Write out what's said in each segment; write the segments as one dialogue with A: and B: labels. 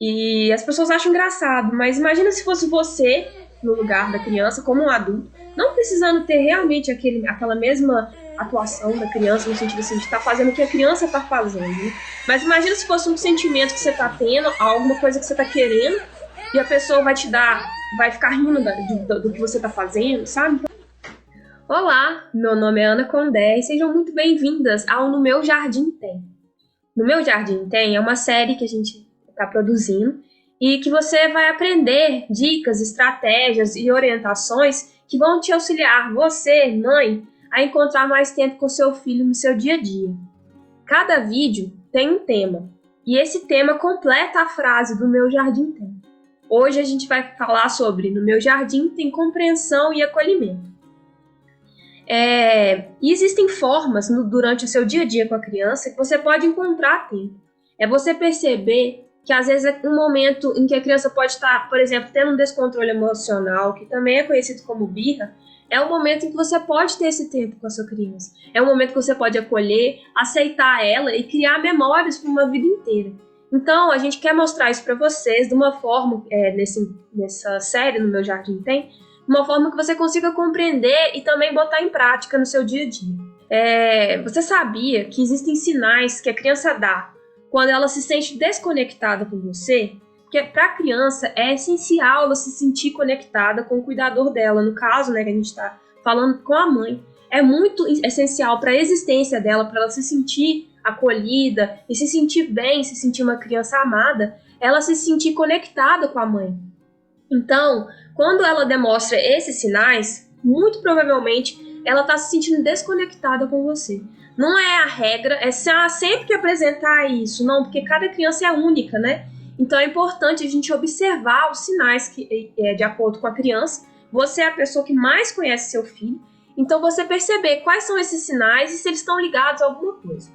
A: E as pessoas acham engraçado, mas imagina se fosse você no lugar da criança, como um adulto, não precisando ter realmente aquela mesma atuação da criança, no sentido assim, de estar fazendo o que a criança está fazendo, né? Mas imagina se fosse um sentimento que você está tendo, alguma coisa que você está querendo, e a pessoa vai te dar, vai ficar rindo do que você está fazendo, sabe? Olá, meu nome é Ana Condé e sejam muito bem-vindas ao No Meu Jardim Tem. No Meu Jardim Tem é uma série que a gente está produzindo e que você vai aprender dicas, estratégias e orientações que vão te auxiliar, você, mãe, a encontrar mais tempo com seu filho no seu dia a dia. Cada vídeo tem um tema e esse tema completa a frase do Meu Jardim Tem. Hoje a gente vai falar sobre No Meu Jardim tem compreensão e acolhimento. E existem formas durante o seu dia a dia com a criança que você pode encontrar tempo. É você perceber que às vezes é um momento em que a criança pode estar, por exemplo, tendo um descontrole emocional, que também é conhecido como birra, é um momento em que você pode ter esse tempo com a sua criança. É um momento que você pode acolher, aceitar ela e criar memórias para uma vida inteira. Então, a gente quer mostrar isso para vocês de uma forma, nessa série No Meu Jardim Tem, uma forma que você consiga compreender e também botar em prática no seu dia a dia. Você sabia que existem sinais que a criança dá quando ela se sente desconectada com você? Porque para a criança é essencial ela se sentir conectada com o cuidador dela. No caso, né, que a gente está falando com a mãe. É muito essencial para a existência dela, para ela se sentir acolhida e se sentir bem, se sentir uma criança amada, ela se sentir conectada com a mãe. Então, quando ela demonstra esses sinais, muito provavelmente ela está se sentindo desconectada com você. Não é a regra, é sempre que apresentar isso, não, porque cada criança é única, né? Então é importante a gente observar os sinais que, de acordo com a criança. Você é a pessoa que mais conhece seu filho, então você perceber quais são esses sinais e se eles estão ligados a alguma coisa.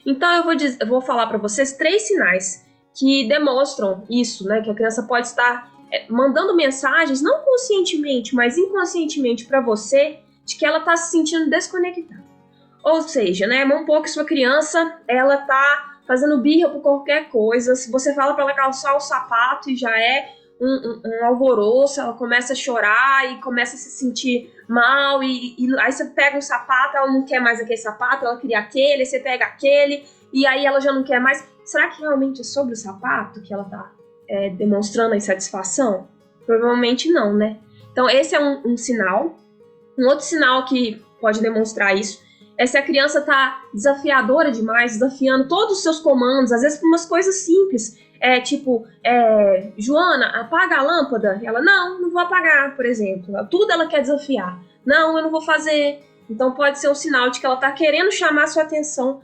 A: Então eu vou falar para vocês 3 sinais que demonstram isso, né? Que a criança pode estar mandando mensagens, não conscientemente, mas inconscientemente para você, de que ela está se sentindo desconectada. Ou seja, né, um pouco sua criança, ela tá fazendo birra por qualquer coisa. Se você fala para ela calçar o sapato e já é um alvoroço, ela começa a chorar e começa a se sentir mal, e aí você pega um sapato, ela não quer mais aquele sapato, ela queria aquele, aí você pega aquele, e aí ela já não quer mais. Será que realmente é sobre o sapato que ela tá demonstrando a insatisfação? Provavelmente não, né? Então esse é um sinal. Um outro sinal que pode demonstrar isso é se a criança tá desafiadora demais, desafiando todos os seus comandos, às vezes por umas coisas simples, Joana, apaga a lâmpada. Ela, não vou apagar, por exemplo. Tudo ela quer desafiar. Não, eu não vou fazer. Então pode ser um sinal de que ela tá querendo chamar a sua atenção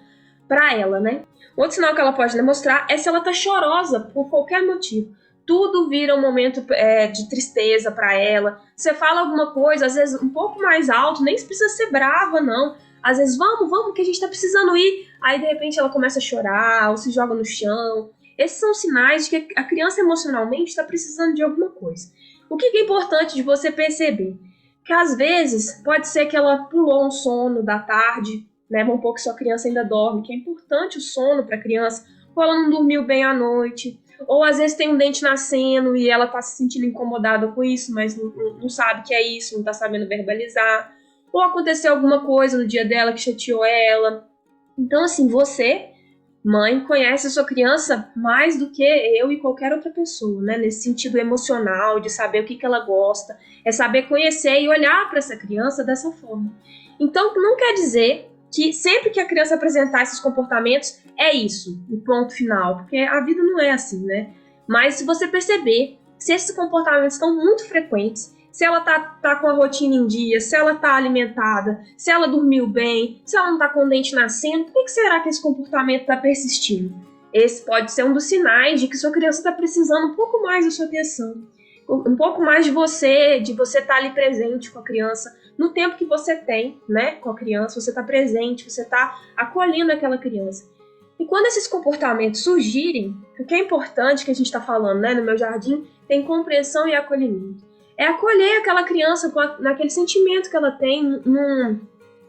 A: para ela, né? Outro sinal que ela pode demonstrar é se ela tá chorosa por qualquer motivo. Tudo vira um momento de tristeza para ela. Você fala alguma coisa, às vezes um pouco mais alto, nem precisa ser brava, não. Às vezes, vamos, que a gente tá precisando ir. Aí, de repente, ela começa a chorar ou se joga no chão. Esses são sinais de que a criança emocionalmente está precisando de alguma coisa. O que é importante de você perceber? Que às vezes pode ser que ela pulou um sono da tarde, né? Um pouco que sua criança ainda dorme, que é importante o sono para a criança, ou ela não dormiu bem à noite, ou às vezes tem um dente nascendo e ela está se sentindo incomodada com isso, mas não sabe que é isso, não está sabendo verbalizar, ou aconteceu alguma coisa no dia dela que chateou ela. Então, assim, você, mãe, conhece a sua criança mais do que eu e qualquer outra pessoa, né? Nesse sentido emocional, de saber o que ela gosta, é saber conhecer e olhar para essa criança dessa forma. Então, não quer dizer que sempre que a criança apresentar esses comportamentos, é isso, o ponto final, porque a vida não é assim, né? Mas se você perceber, se esses comportamentos estão muito frequentes, se ela tá com a rotina em dia, se ela tá alimentada, se ela dormiu bem, se ela não tá com o dente nascendo, por que será que esse comportamento tá persistindo? Esse pode ser um dos sinais de que sua criança está precisando um pouco mais da sua atenção, um pouco mais de você estar ali presente com a criança, no tempo que você tem, né, com a criança, você está presente, você está acolhendo aquela criança. E quando esses comportamentos surgirem, o que é importante que a gente está falando, né, no Meu Jardim, tem compreensão e acolhimento. É acolher aquela criança naquele sentimento que ela tem,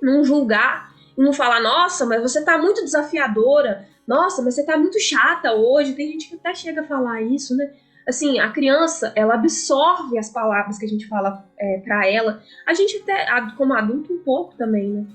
A: não julgar, não falar, nossa, mas você está muito desafiadora, nossa, mas você tá muito chata hoje. Tem gente que até chega a falar isso, né? Assim, a criança, ela absorve as palavras que a gente fala pra ela. A gente até, como adulto, um pouco também, né?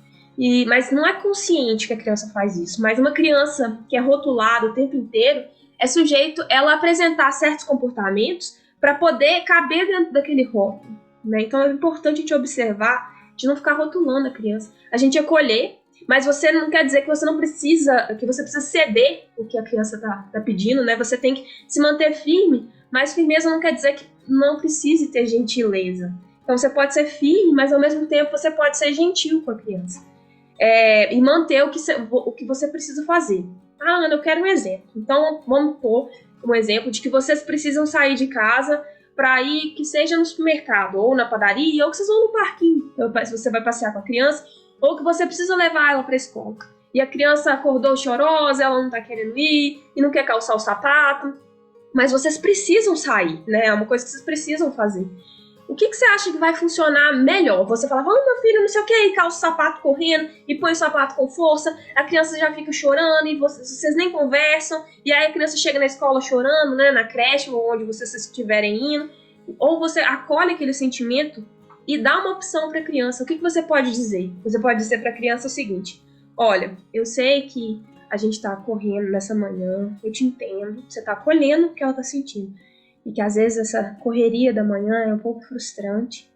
A: Mas não é consciente que a criança faz isso. Mas uma criança que é rotulada o tempo inteiro é sujeito ela apresentar certos comportamentos para poder caber dentro daquele rótulo, né? Então é importante a gente observar de não ficar rotulando a criança. A gente acolher, mas você não quer dizer que você não precisa, que você precisa ceder o que a criança tá pedindo, né? Você tem que se manter firme, mas firmeza não quer dizer que não precise ter gentileza. Então você pode ser firme, mas ao mesmo tempo você pode ser gentil com a criança. E manter o que você precisa fazer. Ah, Ana, eu quero um exemplo. Então, vamos pôr um exemplo de que vocês precisam sair de casa para ir, que seja no supermercado, ou na padaria, ou que vocês vão no parquinho, se você vai passear com a criança, ou que você precisa levar ela para a escola. E a criança acordou chorosa, ela não está querendo ir, e não quer calçar o sapato, mas vocês precisam sair, né? É uma coisa que vocês precisam fazer. O que você acha que vai funcionar melhor? Você fala, vamos, meu filho, não sei o que, e calça o sapato correndo, e põe o sapato com força, a criança já fica chorando, e vocês nem conversam, e aí a criança chega na escola chorando, né, na creche, ou onde vocês estiverem indo, ou você acolhe aquele sentimento e dá uma opção para a criança. O que você pode dizer? Você pode dizer para a criança o seguinte, olha, eu sei que a gente está correndo nessa manhã, eu te entendo, você está acolhendo o que ela está sentindo, e que às vezes essa correria da manhã é um pouco frustrante,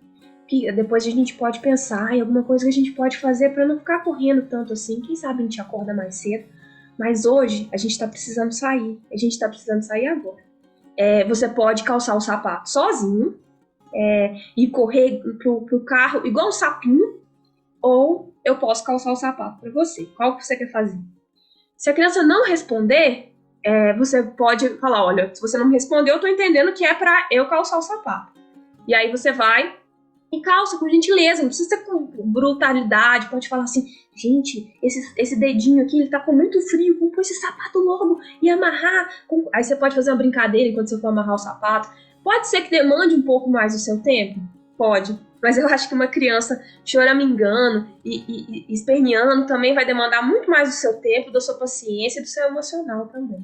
A: que depois a gente pode pensar em alguma coisa que a gente pode fazer para não ficar correndo tanto assim, quem sabe a gente acorda mais cedo, mas hoje a gente está precisando sair agora. Você pode calçar o sapato sozinho e correr pro carro igual um sapinho, ou eu posso calçar o sapato para você, qual que você quer fazer? Se a criança não responder, você pode falar, olha, se você não me respondeu, eu tô entendendo que é pra eu calçar o sapato. E aí você vai e calça com gentileza, não precisa ser com brutalidade, pode falar assim, gente, esse dedinho aqui, ele tá com muito frio, vamos pôr esse sapato logo e amarrar. Aí você pode fazer uma brincadeira enquanto você for amarrar o sapato. Pode ser que demande um pouco mais do seu tempo? Pode. Mas eu acho que uma criança choramingando e esperneando também vai demandar muito mais do seu tempo, da sua paciência e do seu emocional também.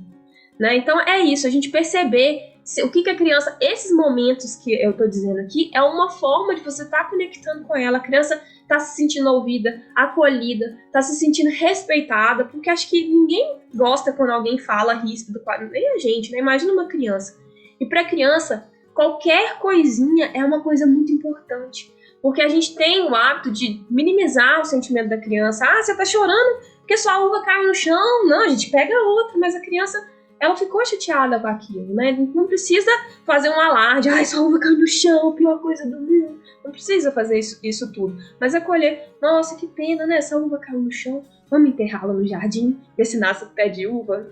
A: Né? Então é isso, a gente perceber o que a criança, esses momentos que eu tô dizendo aqui, é uma forma de você estar conectando com ela. A criança tá se sentindo ouvida, acolhida, tá se sentindo respeitada, porque acho que ninguém gosta quando alguém fala ríspido, nem a gente, né? Imagina uma criança. E pra criança, qualquer coisinha é uma coisa muito importante, porque a gente tem o hábito de minimizar o sentimento da criança. Ah, você tá chorando porque sua uva caiu no chão. Não, a gente pega outra, mas a criança, ela ficou chateada com aquilo, né? Não precisa fazer um alarde, ai, sua uva caiu no chão, pior coisa do mundo. Não precisa fazer isso tudo, mas acolher, nossa, que pena, né? Essa uva caiu no chão, vamos enterrá-la no jardim, ver se nasce pé de uva.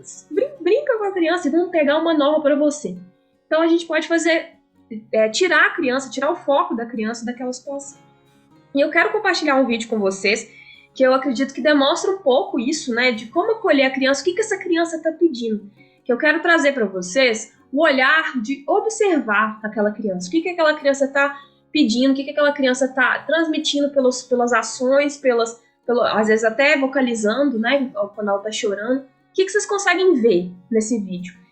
A: Brinca com a criança e vamos pegar uma nova para você. Então a gente pode fazer, tirar a criança, tirar o foco da criança daquela situação. E eu quero compartilhar um vídeo com vocês que eu acredito que demonstra um pouco isso, né? De como acolher a criança, o que essa criança está pedindo. Que eu quero trazer para vocês o olhar de observar aquela criança. O que aquela criança está pedindo, o que aquela criança está transmitindo pelas ações, às vezes até vocalizando, né? Quando ela está chorando. O que vocês conseguem ver nesse vídeo?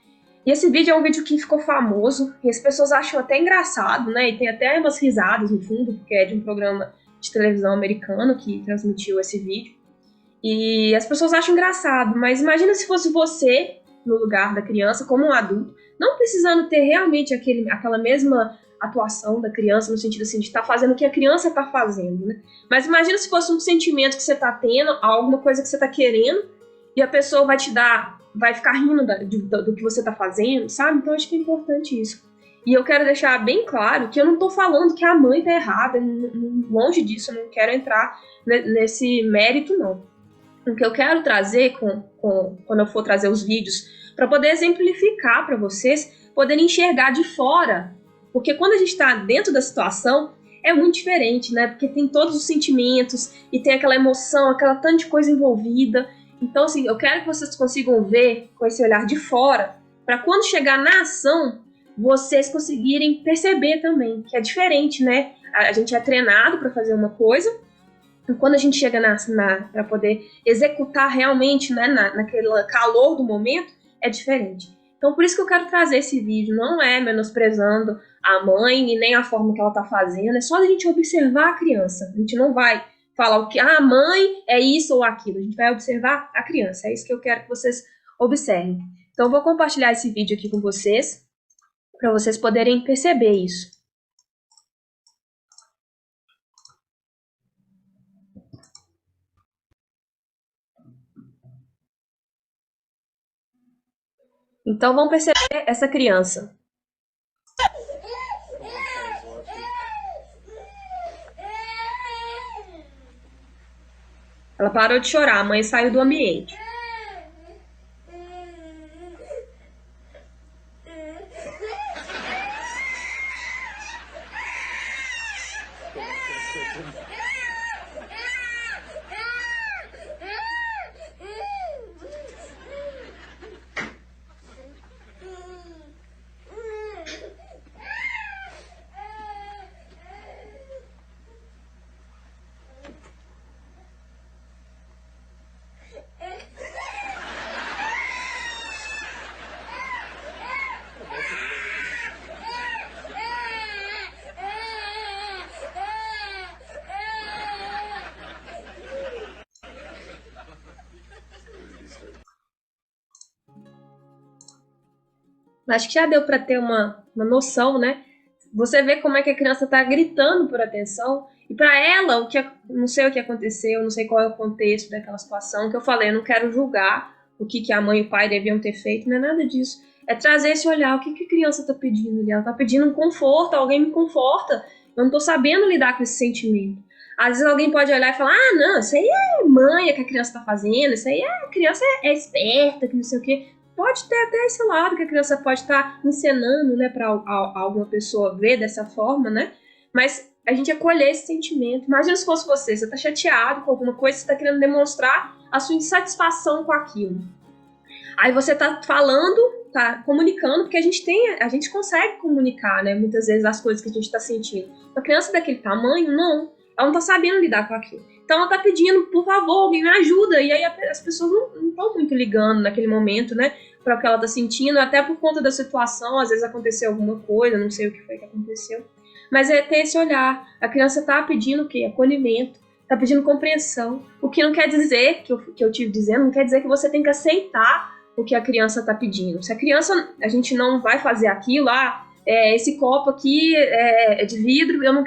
A: E esse vídeo é um vídeo que ficou famoso, e as pessoas acham até engraçado, né? E tem até umas risadas no fundo, porque é de um programa de televisão americano que transmitiu esse vídeo. E as pessoas acham engraçado, mas imagina se fosse você no lugar da criança, como um adulto, não precisando ter realmente aquela mesma atuação da criança, no sentido assim, de estar fazendo o que a criança está fazendo, né? Mas imagina se fosse um sentimento que você está tendo, alguma coisa que você está querendo, e a pessoa vai ficar rindo do que você está fazendo, sabe? Então acho que é importante isso. E eu quero deixar bem claro que eu não estou falando que a mãe está errada, longe disso, eu não quero entrar nesse mérito, não. O que eu quero trazer quando eu for trazer os vídeos, para poder exemplificar para vocês, poderem enxergar de fora. Porque quando a gente está dentro da situação, é muito diferente, né? Porque tem todos os sentimentos, e tem aquela emoção, aquela tanta de coisa envolvida. Então, assim, eu quero que vocês consigam ver com esse olhar de fora, para quando chegar na ação, vocês conseguirem perceber também que é diferente, né? A gente é treinado para fazer uma coisa, quando a gente chega para poder executar realmente, né, naquele calor do momento, é diferente. Então, por isso que eu quero trazer esse vídeo. Não é menosprezando a mãe e nem a forma que ela está fazendo. É só a gente observar a criança. A gente não vai falar o que a mãe é isso ou aquilo. A gente vai observar a criança. É isso que eu quero que vocês observem. Então, eu vou compartilhar esse vídeo aqui com vocês, para vocês poderem perceber isso. Então, vamos perceber essa criança. Ela parou de chorar, a mãe saiu do ambiente. Acho que já deu para ter uma noção, né? Você vê como é que a criança está gritando por atenção. E para ela, não sei o que aconteceu, não sei qual é o contexto daquela situação, que eu falei, eu não quero julgar o que a mãe e o pai deviam ter feito, não é nada disso. É trazer esse olhar, o que a criança está pedindo ali? Ela está pedindo um conforto, alguém me conforta. Eu não estou sabendo lidar com esse sentimento. Às vezes alguém pode olhar e falar, não, isso aí é manha que a criança está fazendo, isso aí a criança é esperta, que não sei o quê. Pode ter até esse lado que a criança pode estar encenando, né, para alguma pessoa ver dessa forma, né? Mas a gente acolher esse sentimento. Imagina se fosse você está chateado com alguma coisa, você está querendo demonstrar a sua insatisfação com aquilo. Aí você está falando, está comunicando, porque a gente consegue comunicar, né, muitas vezes as coisas que a gente está sentindo. Uma criança daquele tamanho, não. Ela não está sabendo lidar com aquilo. Então ela está pedindo, por favor, alguém me ajuda. E aí as pessoas não estão muito ligando naquele momento, né, para o que ela está sentindo, até por conta da situação. Às vezes aconteceu alguma coisa, não sei o que foi que aconteceu. Mas é ter esse olhar. A criança está pedindo o quê? Acolhimento. Está pedindo compreensão. O que não quer dizer, que eu tive dizendo, não quer dizer que você tem que aceitar o que a criança está pedindo. Se a criança, a gente não vai fazer aquilo, esse copo aqui é de vidro, eu não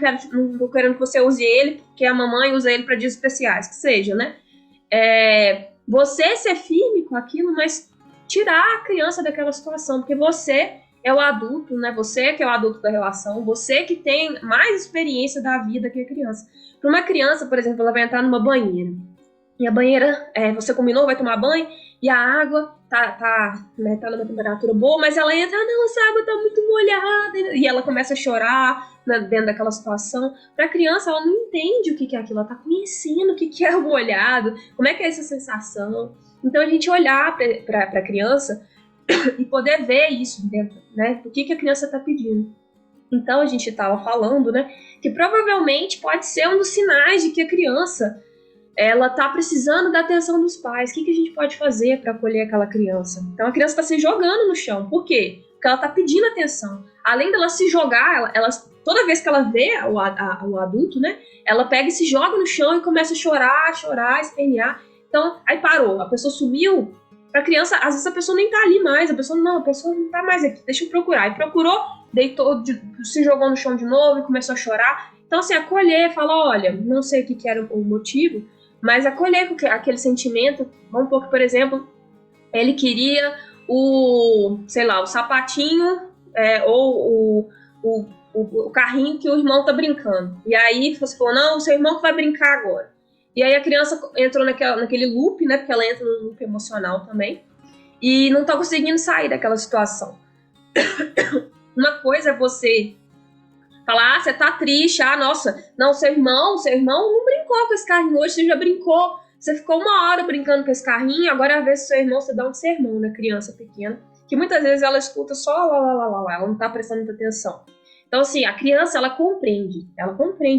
A: tô querendo que você use ele, porque a mamãe usa ele para dias especiais, que seja, né? Você ser firme com aquilo, mas tirar a criança daquela situação, porque você é o adulto, né? Você que é o adulto da relação, você que tem mais experiência da vida que a criança. Para uma criança, por exemplo, ela vai entrar numa banheira, e a banheira, você combinou, vai tomar banho, e a água tá numa temperatura boa, mas ela entra, não, essa água tá muito molhada, e ela começa a chorar, né, dentro daquela situação. Para a criança, ela não entende o que é aquilo, ela tá conhecendo o que é o molhado, como é que é essa sensação. Então a gente olhar para a criança e poder ver isso dentro, né, do que a criança tá pedindo. Então a gente estava falando, né, que provavelmente pode ser um dos sinais de que a criança ela tá precisando da atenção dos pais. O que a gente pode fazer para acolher aquela criança? Então a criança está se jogando no chão. Por quê? Porque ela está pedindo atenção. Além dela se jogar, ela toda vez que ela vê o adulto, né, ela pega e se joga no chão e começa a chorar, espernear. Então, aí parou, a pessoa sumiu. Para a criança, às vezes a pessoa nem tá ali mais, a pessoa não tá mais aqui, deixa eu procurar. E procurou, deitou, se jogou no chão de novo e começou a chorar. Então, assim, acolher, falar, olha, não sei o que era o motivo, mas acolher aquele sentimento. Vamos supor que, por exemplo, ele queria o sapatinho ou o carrinho que o irmão tá brincando. E aí você falou, não, o seu irmão que vai brincar agora. E aí a criança entrou naquele loop, né, porque ela entra no loop emocional também, e não tá conseguindo sair daquela situação. Uma coisa é você falar, você tá triste, nossa, não, seu irmão não brincou com esse carrinho hoje, você já brincou, você ficou 1 hora brincando com esse carrinho, agora às vezes seu irmão, você dá um sermão na criança pequena, que muitas vezes ela escuta só lá, ela não tá prestando muita atenção. Então, assim, a criança, ela compreende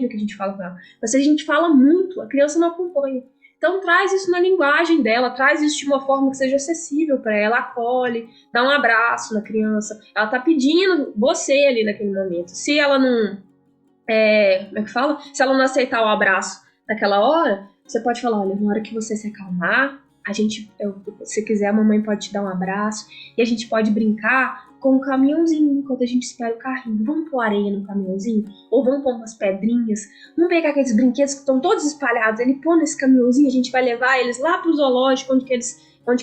A: o que a gente fala com ela. Mas se a gente fala muito, a criança não acompanha. Então, traz isso na linguagem dela, traz isso de uma forma que seja acessível para ela, acolhe, dá um abraço na criança. Ela tá pedindo você ali naquele momento. Se ela não, como é que fala? Se ela não aceitar o abraço naquela hora, você pode falar, olha, na hora que você se acalmar, se quiser, a mamãe pode te dar um abraço e a gente pode brincar com um caminhãozinho enquanto a gente espera o carrinho. Vamos pôr areia no caminhãozinho? Ou vamos pôr umas pedrinhas? Vamos pegar aqueles brinquedos que estão todos espalhados, ele põe nesse caminhãozinho, a gente vai levar eles lá pro zoológico, onde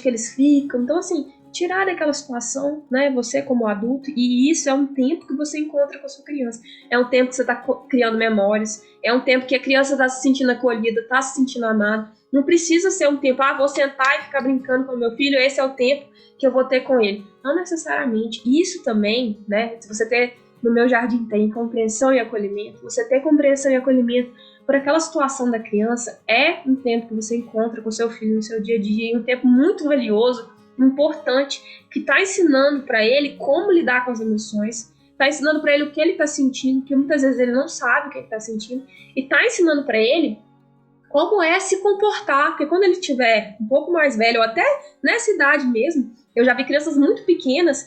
A: que eles ficam. Então, assim, tirar daquela situação, né, você como adulto, e isso é um tempo que você encontra com a sua criança. É um tempo que você está criando memórias, é um tempo que a criança está se sentindo acolhida, está se sentindo amada. Não precisa ser um tempo, vou sentar e ficar brincando com o meu filho, esse é o tempo que eu vou ter com ele. Não necessariamente. Isso também, né, se você ter, no meu jardim tem compreensão e acolhimento, você ter compreensão e acolhimento por aquela situação da criança, é um tempo que você encontra com o seu filho no seu dia a dia, e um tempo muito valioso, importante, que está ensinando para ele como lidar com as emoções, está ensinando para ele o que ele está sentindo, que muitas vezes ele não sabe o que ele está sentindo, e está ensinando para ele como é se comportar, porque quando ele estiver um pouco mais velho, ou até nessa idade mesmo, eu já vi crianças muito pequenas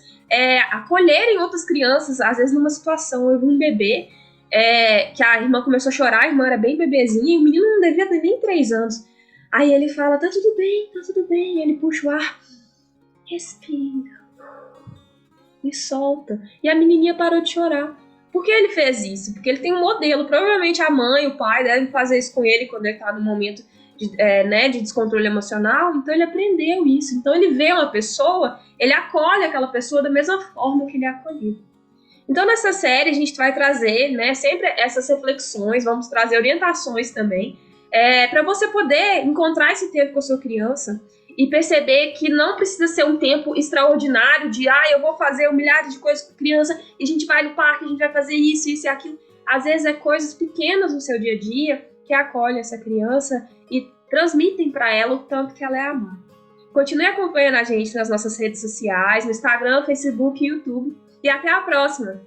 A: acolherem outras crianças, às vezes numa situação, eu vi um bebê que a irmã começou a chorar, a irmã era bem bebezinha, e o menino não devia ter nem 3 anos. Aí ele fala, tá tudo bem, ele puxa o ar, respira e solta. E a menininha parou de chorar. Por que ele fez isso? Porque ele tem um modelo. Provavelmente a mãe, o pai devem fazer isso com ele quando ele está no momento de descontrole emocional. Então ele aprendeu isso. Então ele vê uma pessoa, ele acolhe aquela pessoa da mesma forma que ele é acolhido. Então nessa série a gente vai trazer, né, sempre essas reflexões, vamos trazer orientações também, para você poder encontrar esse tempo com a sua criança e perceber que não precisa ser um tempo extraordinário de, eu vou fazer milhares de coisas com a criança e a gente vai no parque, a gente vai fazer isso e aquilo. Às vezes é coisas pequenas no seu dia a dia que acolhem essa criança e transmitem para ela o tanto que ela é amada. Continue acompanhando a gente nas nossas redes sociais, no Instagram, Facebook e YouTube. E até a próxima!